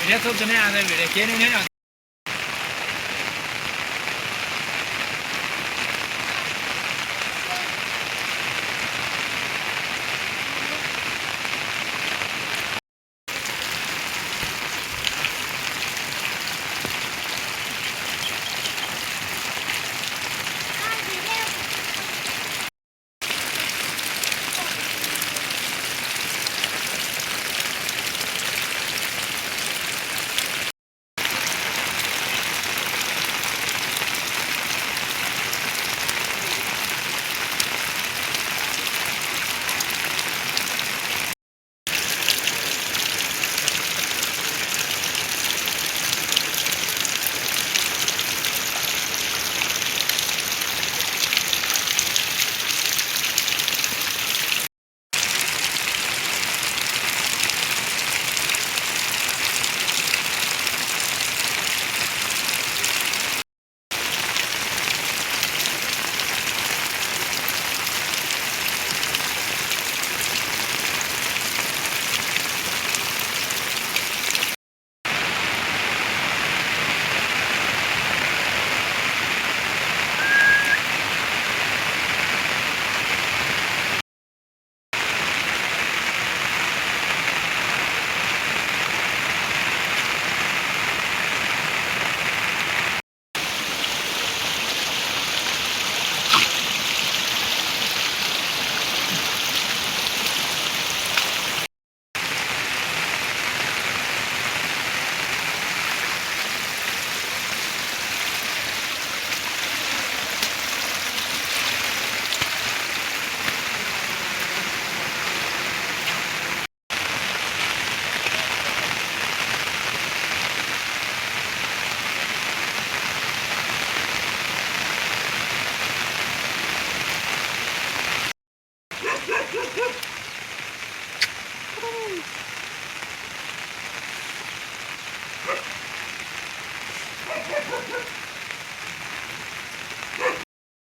video सोध्छु नै आज भिडियो के नै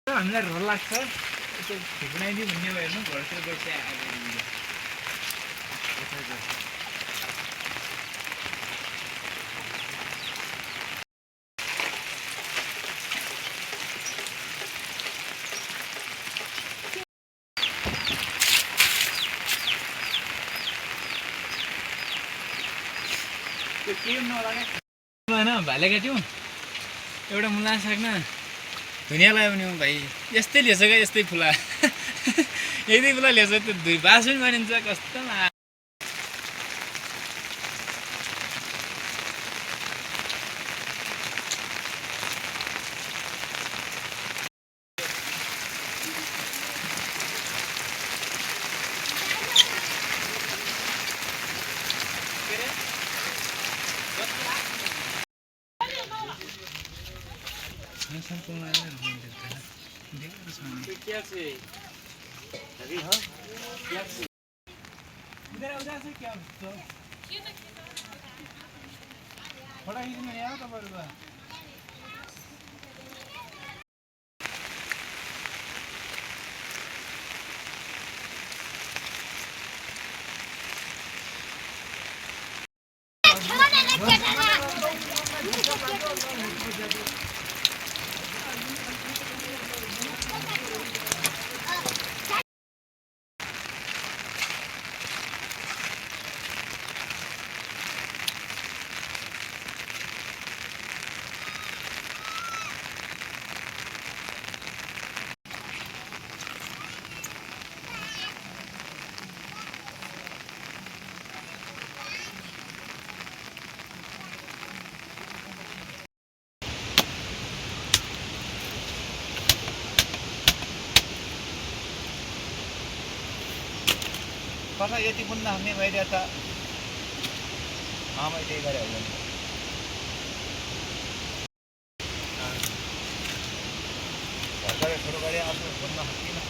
हामीलाई रहर लाग्छ यसो बनाइदियो भन्ने भयो हेर्नु घरतिर गइसक्यो भाले काट्यौँ एउटा मुला साग्न धुनियाँ लगायो भने भाइ यस्तै लिएछ क्या यस्तै फुला यति फुला लिएछ त्यो धुई बास पनि मानिन्छ कस्तो के अरे फोन देता है देखो सामने क्या से अभी हाँ क्या से उधर से क्या तो थोड़ा ही में यार तो बरगा कसा यति पुन्हा हामी मैले आता आमा त्यही गरे हो भने सरकारले सुरु गरे आफ्नो पुन्हा किन